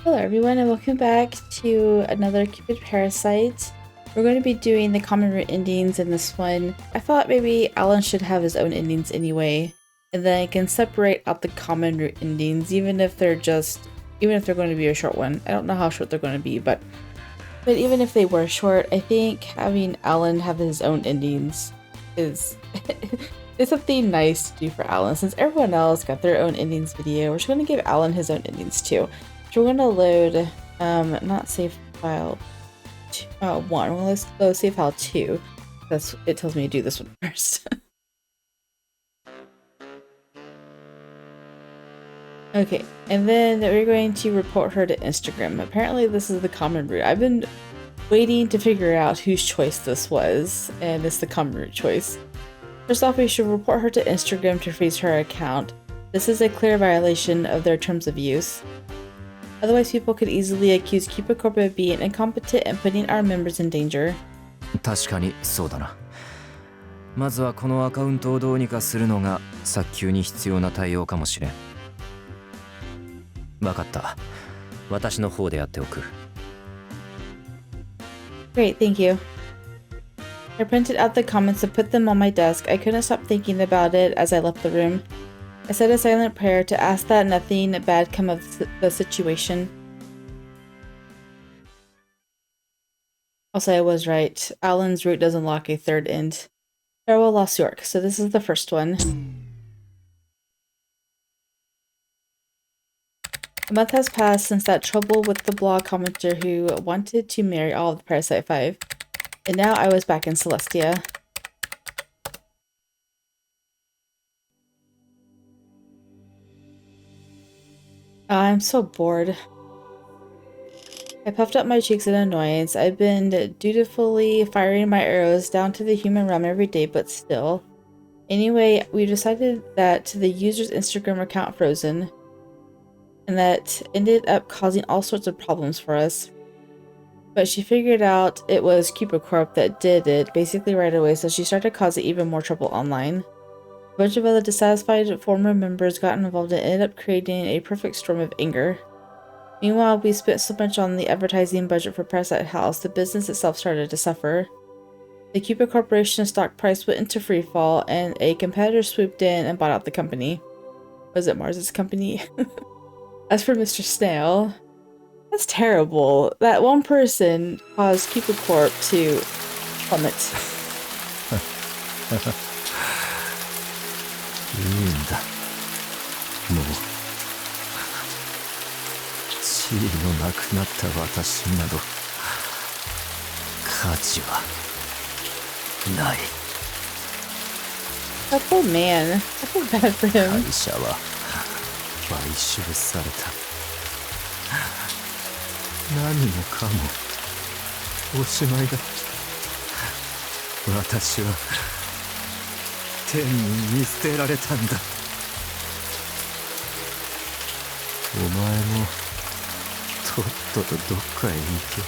Hello everyone and welcome back to another Cupid Parasite. We're going to be doing the common root endings in this one. I thought maybe Alan should have his own endings anyway, and then I can separate out the common root endings even if they're going to be a short one. I don't know how short they're going to be, but even if they were short, I think having Alan have his own endings is it's something nice to do for Alan. Since everyone else got their own endings video, we're just going to give Alan his own endings too. So we're gonna load, not save file 1, we're gonna load save file 2. It tells me to do this one first. Okay, and then we're going to report her to Instagram. Apparently this is the common root. I've been waiting to figure out whose choice this was, and it's the common root choice. First off, we should report her to Instagram to freeze her account. This is a clear violation of their terms of use. Otherwise, people could easily accuse Cupid Corp of being incompetent and putting our members in danger. 確かにそうだな。まずはこのアカウントをどうにかするのが早急に必要な対応かもしれん。わかった。私の方でやっておく。Great, thank you. I printed out the comments and put them on my desk. I couldn't stop thinking about it as I left the room. I said a silent prayer to ask that nothing bad come of the situation. Also, I was right. Alan's root does unlock a third end. Farewell, Lost York. So this is the first one. A month has passed since that trouble with the blog commenter who wanted to marry all of the Parasite 5. And now I was back in Celestia. I'm so bored. I puffed up my cheeks in annoyance. I've been dutifully firing my arrows down to the human realm every day, but still. Anyway, we decided that the user's Instagram account frozen, and that ended up causing all sorts of problems for us. But she figured out it was Cupid Corp that did it basically right away, so she started causing even more trouble online. A bunch of other dissatisfied former members got involved and ended up creating a perfect storm of anger. Meanwhile, we spent so much on the advertising budget for Parasite House, the business itself started to suffer. The Cupid Corporation stock price went into freefall, and a competitor swooped in and bought out the company. Was it Mars's company? As for Mr. Snail, that's terrible. That one person caused Cupid Corp to plummet. いいんだ。もう地位のなくなった私など価値はない。That poor man. I feel bad for him. 会社は買収された。何もかもおしまいだ。私は天に見捨てられたんだ。お前もとっととどっかへ行け。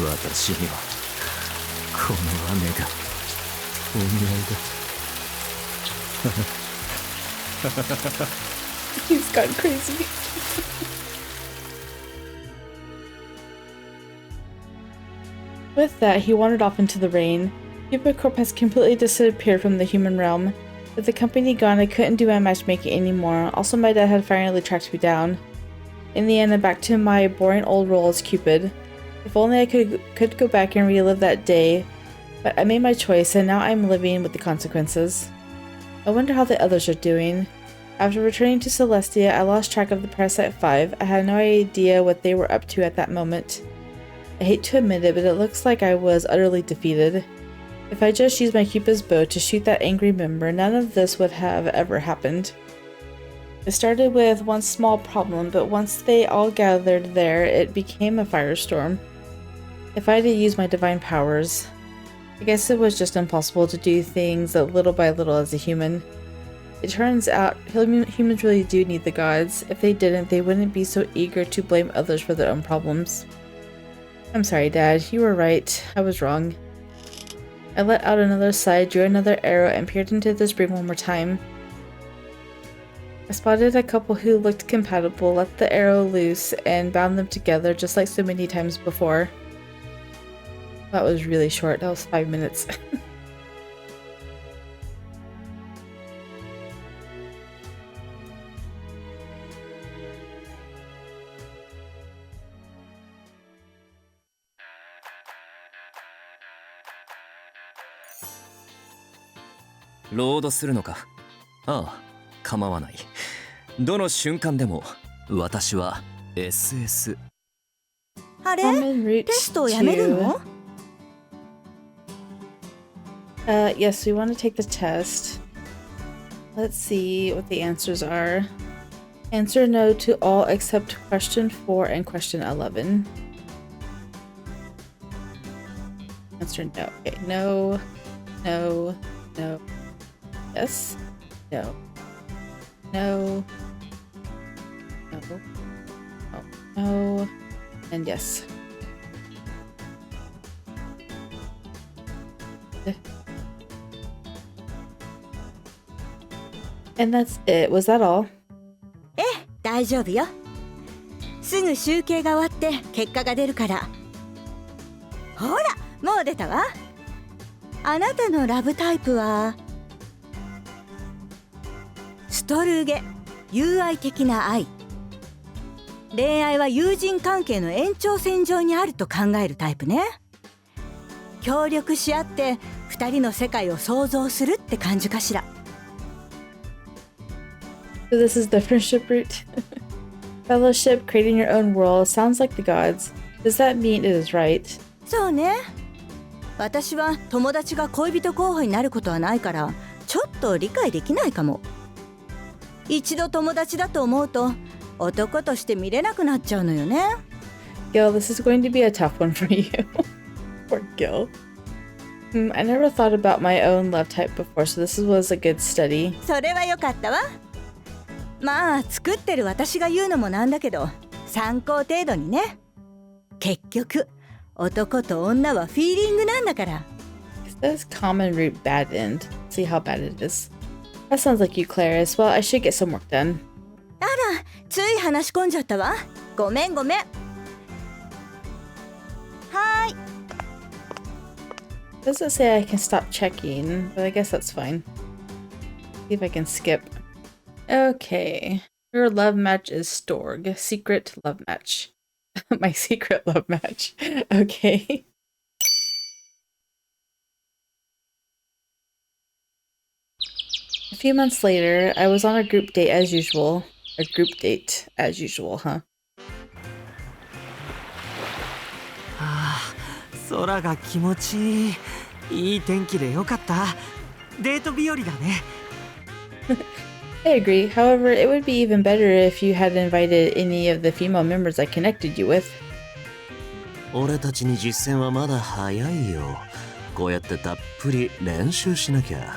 私にはこの雨がお似合いだ。He's gone crazy. With that, he wandered off into the rain. Cupid Corp has completely disappeared from the human realm. With the company gone, I couldn't do my matchmaking anymore. Also, my dad had finally tracked me down. In the end, I'm back to my boring old role as Cupid. If only I could go back and relive that day. But I made my choice, and now I'm living with the consequences. I wonder how the others are doing. After returning to Celestia, I lost track of the Parasite 5. I had no idea what they were up to at that moment. I hate to admit it, but it looks like I was utterly defeated. If I just used my Cupid's bow to shoot that angry member, none of this would have ever happened. It started with one small problem, but once they all gathered there, it became a firestorm. If I had to use my divine powers, I guess it was just impossible to do things little by little as a human. It turns out humans really do need the gods. If they didn't, they wouldn't be so eager to blame others for their own problems. I'm sorry, Dad. You were right. I was wrong. I let out another sigh, drew another arrow, and peered into the spring one more time. I spotted a couple who looked compatible, let the arrow loose, and bound them together just like so many times before. That was really short. That was 5 minutes. ロードするのか。ああ、構わない。どの瞬間でも私は SS。あれ？ Common route テストをやめるの？ Yes, we want to take the test. Let's see what the answers are. Answer no to all except question 4 and question 11. Answer no. Okay, no, no, no. Yes, no, no, no, no, no, and yes. And that's it. Was that all? ええ、大丈夫よ。すぐ集計が終わって結果が出るから。ほら、もう出たわ。あなたのラブタイプはストルーゲ、友愛的な愛。恋愛は友人関係の延長線上にあると考えるタイプね。協力し合って二人の世界を創造するって感じかしら。So this is the friendship route. Fellowship, creating your own world, sounds like the gods. Does that mean it is right? そうね。私は友達が恋人候補になることはないからちょっと理解できないかも。一度友達だと思うと男として見れなくなっちゃうのよね。Gil, this is going to be a tough one for you. Poor Gil. I never thought about my own love type before, so this was a good study. それは良かったわ。まあ作ってる私が言うのもなんだけど参考程度にね。結局男と女はフィーリングなんだから。It says common root bad end. See how bad it is. That sounds like you, Clarice. Well, I should get some work done. あら、つい話し込んじゃったわ。ごめんごめん。はーい。Doesn't say I can stop checking, but I guess that's fine. See if I can skip. Okay. Your love match is Storg. Secret love match. My secret love match. Okay. A few months later, I was on a group date as usual. A group date as usual, huh? ああ、空が気持ちいい。いい天気でよかった。デート日和だね。I agree. However, it would be even better if you had invited any of the female members I connected you with. 俺たちに実践はまだ早いよ。こうやってたっぷり練習しなきゃ。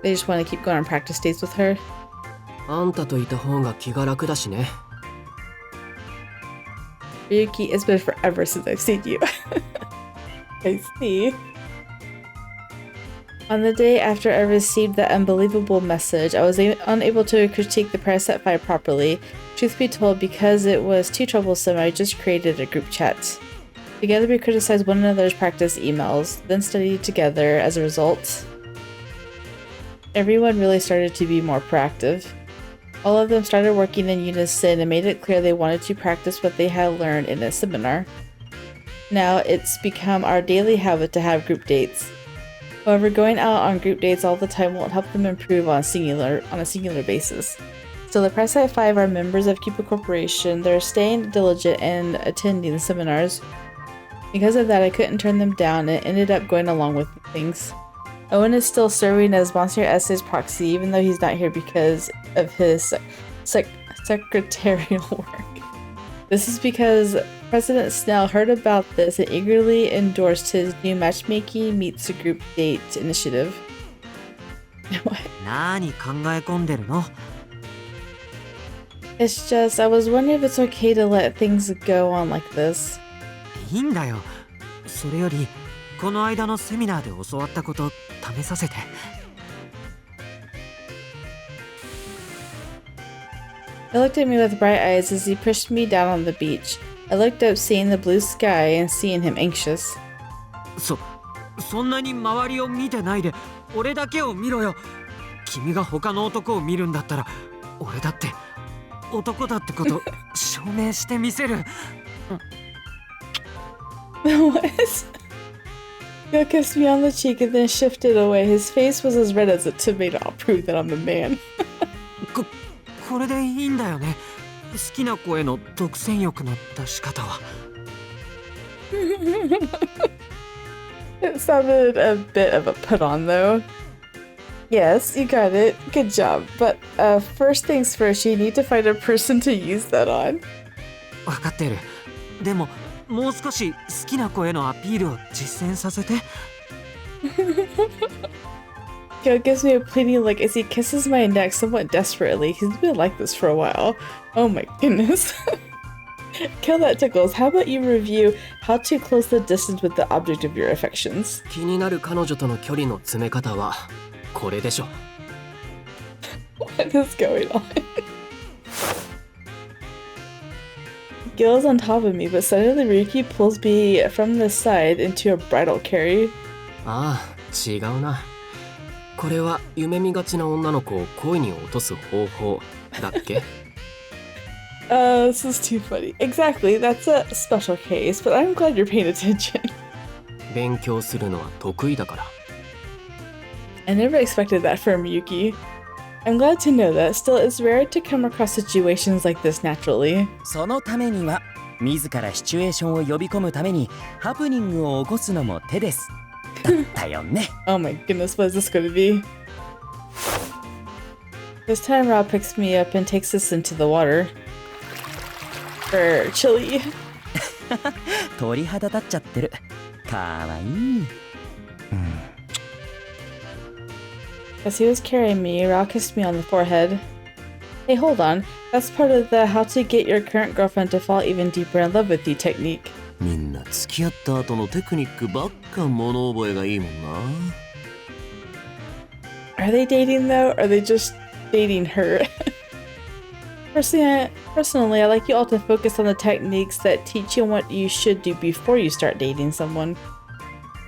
They just want to keep going on practice dates with her. あんたといた方が気が楽だしね。Ryuki, it's been forever since I've seen you. I see. On the day after I received that unbelievable message, I was unable to critique the Parasite 5 properly. Truth be told, because it was too troublesome, I just created a group chat. Together we criticized one another's practice emails, then studied together. As a result, everyone really started to be more proactive. All of them started working in unison and made it clear they wanted to practice what they had learned in a seminar. Now it's become our daily habit to have group dates. However, going out on group dates all the time won't help them improve on a singular basis. Still, the Parasite 5 are members of Cupid Corporation. They're staying diligent and attending the seminars. Because of that, I couldn't turn them down and ended up going along with things. Owen is still serving as Monsieur S's proxy, even though he's not here because of his secretarial work. This is because President Snell heard about this and eagerly endorsed his new matchmaking meets a group date initiative. What? 何考え込んでるの？ It's just, I was wondering if it's okay to let things go on like this. いいんだよ。それよりこの間のセミナーで教わったこと試させて。He looked at me with bright eyes as he pushed me down on the beach. I looked up, seeing the blue sky and seeing him anxious. そんなに周りを見てないで俺だけを見ろよ。君が他の男を見るんだったら俺だって男だってこと証明してみせる。What? Gil kissed me on the cheek and then shifted away. His face was as red as a tomato. I'll prove that I'm a man. これでいいんだよね。好きな子への独占欲の出し方は。It sounded a bit of a put on though. Yes, you got it. Good job. But first things first, you need to find a person to use that on. 分かってる。でももう少し好きな子へのアピールを実践させて。Gil gives me a pleading look as he kisses my neck somewhat desperately. He's been like this for a while. Oh my goodness. Kill that tickles. How about you review how to close the distance with the object of your affections? 気になる彼女との距離の詰め方はこれでしょ。What is going on? Gil is on top of me, but suddenly Ryuki pulls me from the side into a bridal carry. ああ、違うな。これは夢見がちな女の子を恋に落とす方法だっけ？ This is too funny. Exactly, that's a special case, but I'm glad you're paying attention. 勉強するのは得意だから。I never expected that from Yuki. I'm glad to know that. Still, it's rare to come across situations like this naturally. そのためには自らシチュエーションを呼び込むためにハプニングを起こすのも手です。だったよね。Oh my goodness, what is this going to be? This time Rob picks me up and takes us into the water. For chili. 鳥肌立っちゃってる。かわいい。As he was carrying me, Rob kissed me on the forehead. Hey, hold on. That's part of the how to get your current girlfriend to fall even deeper in love with you technique. みんな付き合った後のテクニックばっか物覚えがいいもんな。 Are they dating though, or are they just dating her? Personally, I like you all to focus on the techniques that teach you what you should do before you start dating someone.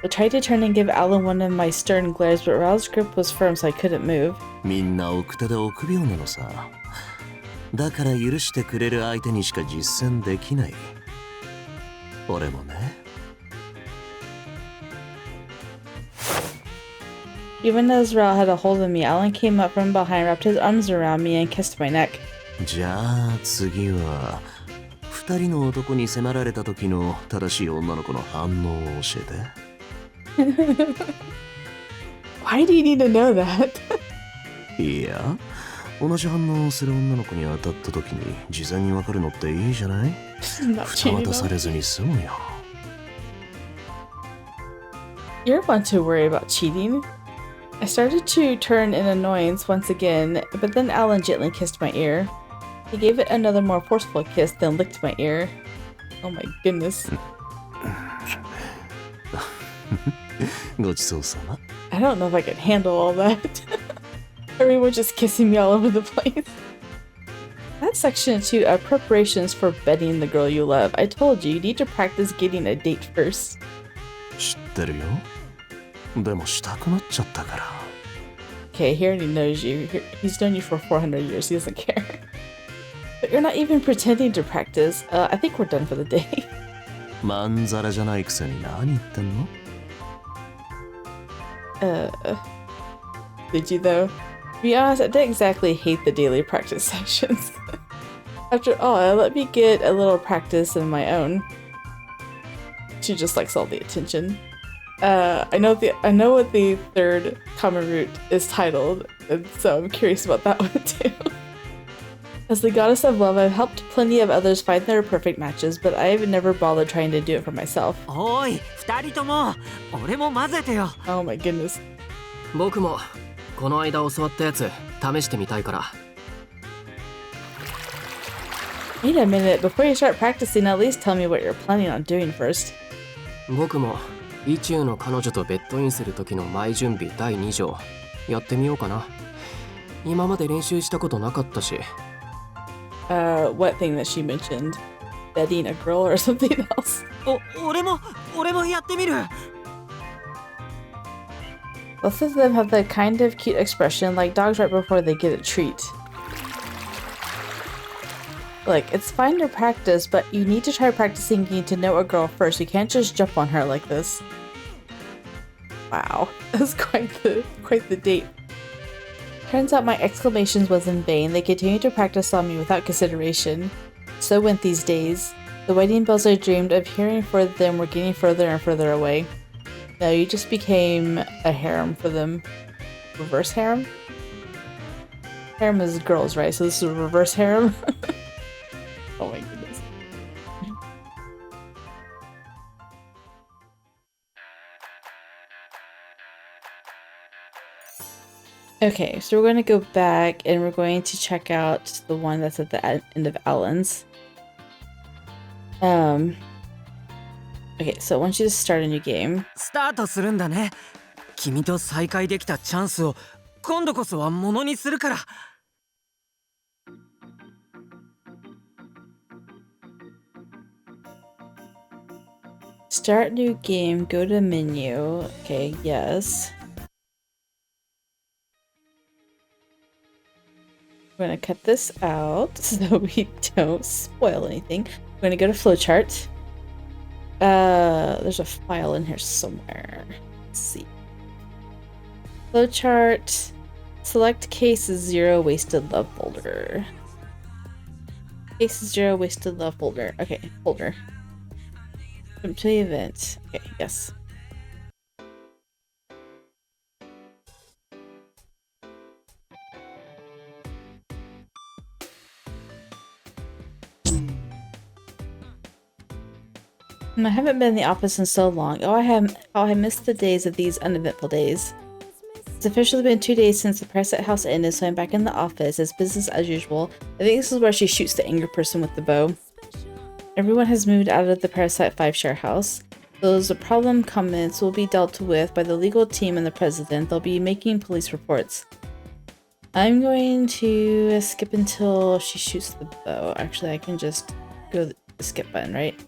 I tried to turn and give Alan one of my stern glares, but Rao's grip was firm, so I couldn't move. みんな奥手で臆病なのさ。だから許してくれる相手にしか実践できない。俺もね。Even as Rao had a hold of me, Alan came up from behind, wrapped his arms around me, and kissed my neck. じゃあ次は二人の男に迫られた時の正しい女の子の反応を教えて。Why do you need to know that? いや、同じ反応をする女の子に当たった時に事前に分かるのっていいじゃない？ Not 蓋 cheating. 渡されずに済むよ。You're one to worry about cheating. I started to turn in annoyance once again, but then Alan gently kissed my ear. He gave it another more forceful kiss, then licked my ear. Oh my goodness. ごちそうさま。 I don't know if I can handle all that. Everyone just kissing me all over the place. That's section 2 of preparations for bedding the girl you love. I told you, you need to practice getting a date first. 知ってるよ。でもしたくなっちゃったから。 Okay, he already knows you. He's known you for 400 years. He doesn't care. But you're not even pretending to practice. I think we're done for the day. まんざらじゃないくせに何言ってんの？ Did you though? To be honest, I didn't exactly hate the daily practice sessions. After all, let me get a little practice of my own. She just likes all the attention. I know what the third common root is titled, and so I'm curious about that one too. As the goddess of love, I've helped plenty of others find their perfect matches, but I've never bothered trying to do it for myself. おい、二人とも俺も混ぜてよ。 Oh my goodness. 僕もこの間教わったやつ試してみたいから。 Wait a minute, before you start practicing, at least tell me what you're planning on doing first. 僕も意中の彼女とベッドインする時の前準備第2条やってみようかな。今まで練習したことなかったし。what thing that she mentioned? Bedding a girl or something else? 俺もやってみる。 Both of them have that kind of cute expression like dogs right before they get a treat. Like, it's fine to practice, but you need to try practicing getting to know a girl first. You can't just jump on her like this. Wow, that's quite the date. Turns out my exclamations was in vain. They continued to practice on me without consideration. So went these days. The wedding bells I dreamed of hearing for them were getting further and further away. No, you just became a harem for them. Reverse harem? Harem is girls, right? So this is a reverse harem? Oh my goodness. Okay, so we're going to go back and we're going to check out the one that's at the end of ALLAN'S. Okay, so I want you to start a new game. スタートするんだね。君と再会できたチャンスを今度こそはものにするから。 Start new game, go to menu. Okay, yes. We're gonna cut this out so we don't spoil anything. We're gonna go to flowchart. There's a file in here somewhere. Let's see. Flowchart. Select case 0 wasted love folder. Case 0 wasted love folder. Okay, folder. Complete event. Okay, yes. I haven't been in the office in so long. Oh, I missed the days of these uneventful days. It's officially been 2 days since the Parasite house ended, so I'm back in the office. It's business as usual. I think this is where she shoots the angry person with the bow. Everyone has moved out of the Parasite 5 share house. Those problem comments will be dealt with by the legal team and the president. They'll be making police reports. I'm going to skip until she shoots the bow. Actually, I can just go to the skip button, right?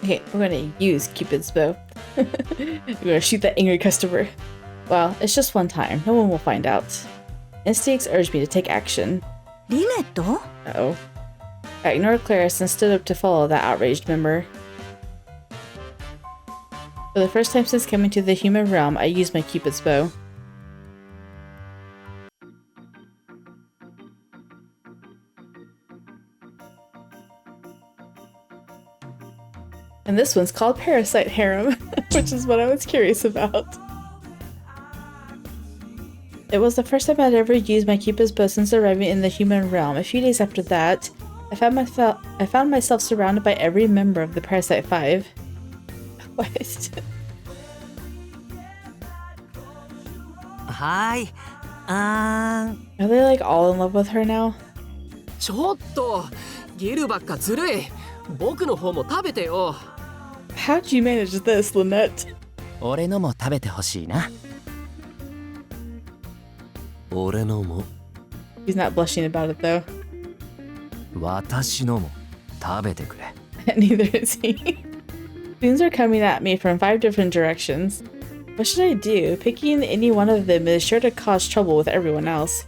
Okay, we're gonna use Cupid's bow. We're gonna shoot that angry customer. Well, it's just one time. No one will find out. Instincts urge me to take action. リネット Uh-oh. I ignored Claris and stood up to follow that outraged member. For the first time since coming to the human realm, I used my Cupid's bow. And this one's called Parasite Harem, which is what I was curious about. It was the first time I'd ever used my Cupid's bow since arriving in the human realm. A few days after that, I found myself surrounded by every member of the Parasite 5. What? はい。Are they like all in love with her now? ちょっとギルばっかずるい。僕の方も食べてよ。How'd you manage this, Lynette? 俺のも食べてほしいな。俺のも He's not blushing about it though. 私のも食べてくれ。Neither is he. Things are coming at me from 5 different directions. What should I do? Picking any one of them is sure to cause trouble with everyone else.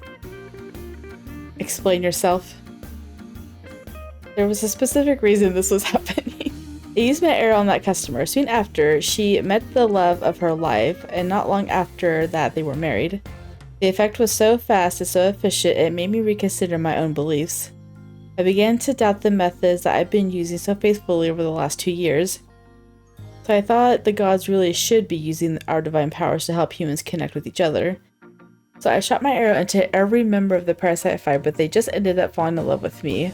Explain yourself. There was a specific reason this was happening. I used my arrow on that customer. Soon after, she met the love of her life, and not long after that, they were married. The effect was so fast and so efficient, it made me reconsider my own beliefs. I began to doubt the methods that I've been using so faithfully over the last 2 years. So I thought the gods really should be using our divine powers to help humans connect with each other. So I shot my arrow into every member of the Parasite 5, but they just ended up falling in love with me.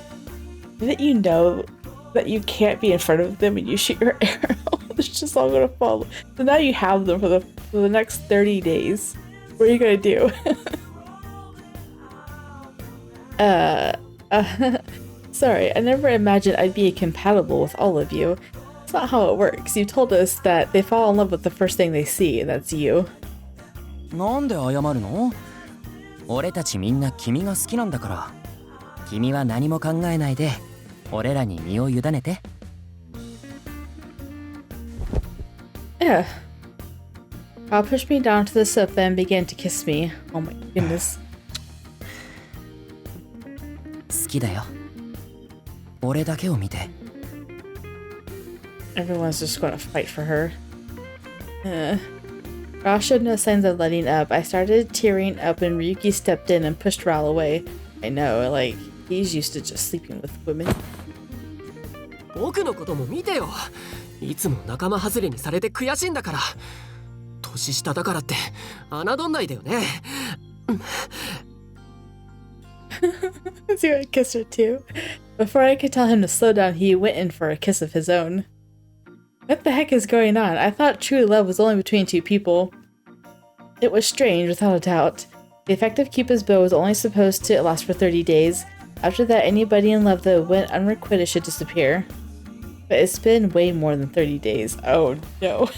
Didn't you know that you can't be in front of them when you shoot your arrow? It's just all gonna fall. So now you have them for the next 30 days. What are you gonna do? Sorry, I never imagined I'd be compatible with all of you. That's not how it works. You told us that they fall in love with the first thing they see. That's you. なんで謝るの？俺たちみんな君が好きなんだから。君は何も考えないで、俺らに身を委ねて。Yeah. Kyle pushed me down to the sofa and began to kiss me. Oh my goodness. 好きだよ。俺だけを見て。Everyone's just going to fight for her. Ra showed no signs of letting up. I started tearing up and Ryuki stepped in and pushed Ral away. I know, like, he's used to just sleeping with women. 僕のことも見てよ。いつも仲間外れにされて悔しいんだから。年下だからって侮んないでよね。So I kissed her too. Before I could tell him to slow down, he went in for a kiss of his own. What the heck is going on? I thought true love was only between two people. It was strange, without a doubt. The effect of Cupid's bow was only supposed to last for 30 days. After that, anybody in love that went unrequited should disappear. But it's been way more than 30 days. Oh no.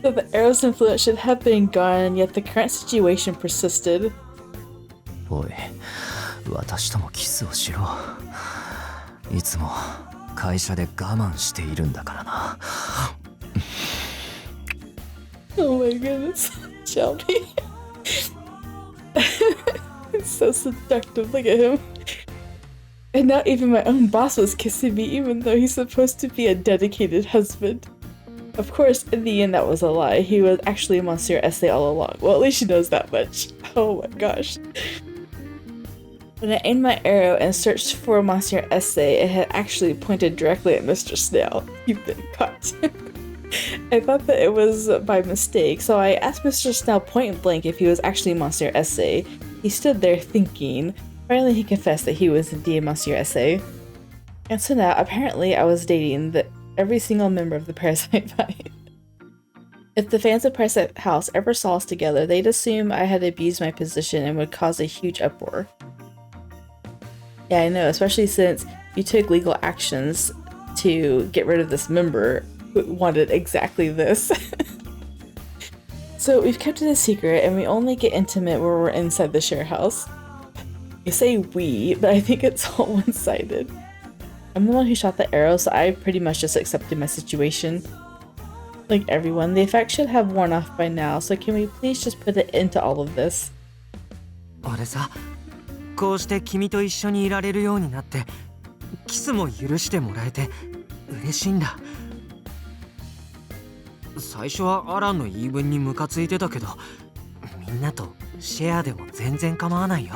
So the arrow's influence should have been gone, yet the current situation persisted. おい、私ともキスをしろ。いつも会社で我慢しているんだからな。Oh my goodness, Shelby. It's so seductive, look at him. And now even my own boss was kissing me, even though he's supposed to be a dedicated husband. Of course, in the end that was a lie. He was actually Monsieur Essay all along. Well, at least she knows that much. Oh my gosh. When I aimed my arrow and searched for Monsieur Essay, it had actually pointed directly at Mr. Snail. You've been caught. I thought that it was by mistake, so I asked Mr. Snail point blank if he was actually Monsieur Essay. He stood there thinking. Finally, he confessed that he was indeed Monsieur Essay. And so now, apparently, I was dating every single member of the Parasite Five. If the fans of Parasite House ever saw us together, they'd assume I had abused my position and would cause a huge uproar. Yeah, I know, especially since you took legal actions to get rid of this member who wanted exactly this. So we've kept it a secret and we only get intimate where we're inside the share house. I say we, but I think it's all one-sided. I'm the one who shot the arrow, so I pretty much just accepted my situation. Like everyone, the effect should have worn off by now, so can we please just put an end to all of this? 俺さ、こうして君と一緒にいられるようになって、キスも許してもらえて嬉しいんだ。最初はアランの言い分にムカついてたけど、みんなとシェアでも全然構わないよ。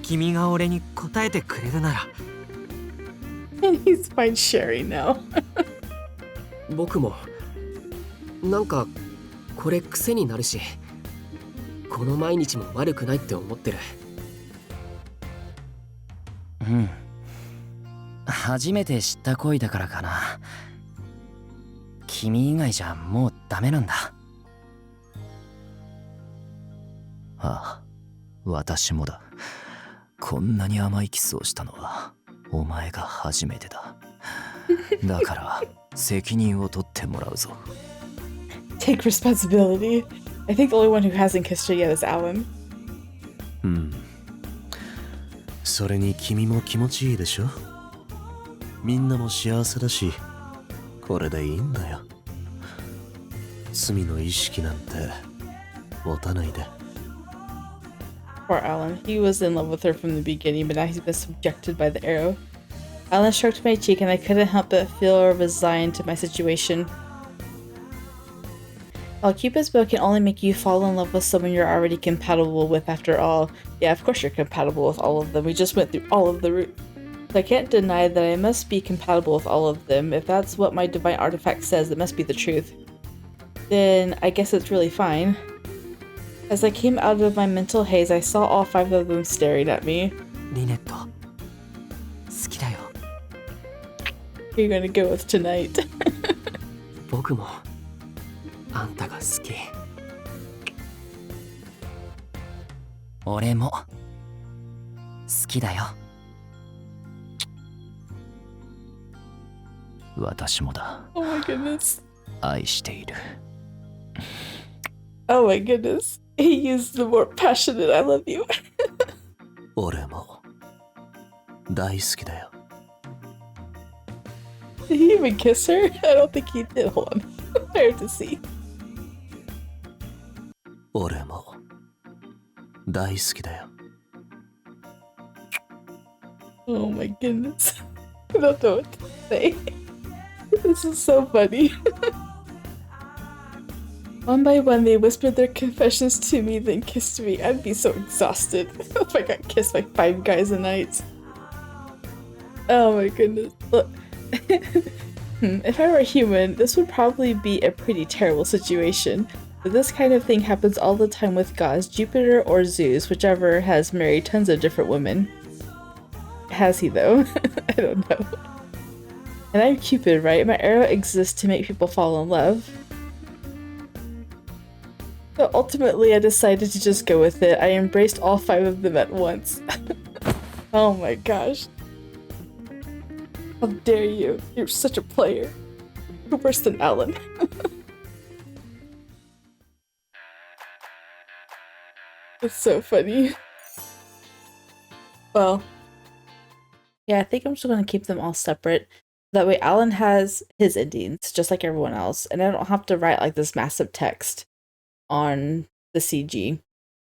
君が俺に答えてくれるなら。And he's fine sharing now. 僕もなんかこれ癖になるし、この毎日も悪くないって思ってる。うん。初めて知った恋だからかな。君以外じゃもうダメなんだ。ああ、私もだ。こんなに甘いキスをしたのはお前が初めてだ。だから責任を取ってもらうぞ。Take responsibility. I think the only one who hasn't kissed her yet is Alan. うん。それに君も気持ちいいでしょ。みんなも幸せだし、これでいいんだよ。罪の意識なんて持たないで。Poor Alan. He was in love with her from the beginning, but now he's been subjected by the arrow. Alan stroked my cheek and I couldn't help but feel resigned to my situation. While Cupid's bow can only make you fall in love with someone you're already compatible with after all. Yeah, of course you're compatible with all of them. We just went through all of the route. So I can't deny that I must be compatible with all of them. If that's what my divine artifact says, it must be the truth. Then I guess it's really fine. As I came out of my mental haze, I saw all 5 of them staring at me. リネット、好きだよ。Who are you gonna go with tonight? 僕もあんたが好き。俺も好きだよ。私もだ。 Oh my goodness. 愛している。 Oh my goodness. He used the more passionate I love you. 俺も大好きだよ。 Did he even kiss her? I don't think he did. Hold on. I have to see. 俺も大好きだよ。 Oh my goodness. I don't know what to say. This is so funny. One by one, they whispered their confessions to me, then kissed me. I'd be so exhausted if I got kissed by 5 guys a night. Oh my goodness. Look. If I were a human, this would probably be a pretty terrible situation. But this kind of thing happens all the time with gods, Jupiter or Zeus, whichever has married tons of different women. Has he though? I don't know. And I'm Cupid, right? My arrow exists to make people fall in love. So ultimately I decided to just go with it. I embraced all 5 of them at once. Oh my gosh. How dare you? You're such a player. You're worse than Alan. It's so funny. Well, yeah, I think I'm just going to keep them all separate. That way Alan has his endings, just like everyone else, and I don't have to write like this massive text on the CG.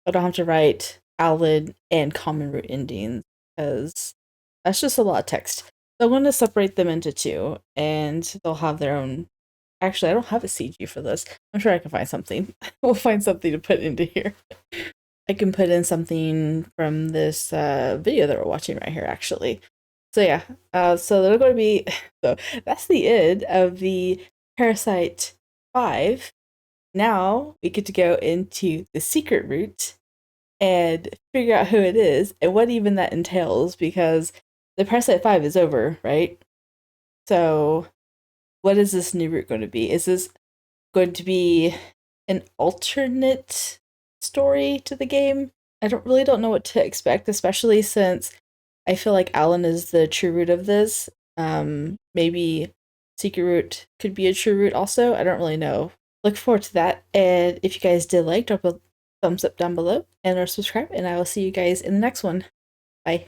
I don't have to write Alan and common root endings, because that's just a lot of text. So I'm going to separate them into 2, and they'll have their own... Actually, I don't have a CG for this. I'm sure I can find something. We'll find something to put into here. I can put in something from this video that we're watching right here, actually. So yeah, so they're going to be... So that's the end of the Parasite 5. Now we get to go into the secret route and figure out who it is and what even that entails, because the Parasite 5 is over, right? So what is this new route going to be? Is this going to be an alternate story to the game? I don't know what to expect, especially since I feel like Alan is the true root of this. Maybe secret route could be a true root also. I don't really know. Look forward to that. And if you guys did like, drop a thumbs up down below and or subscribe, and I will see you guys in the next one. Bye.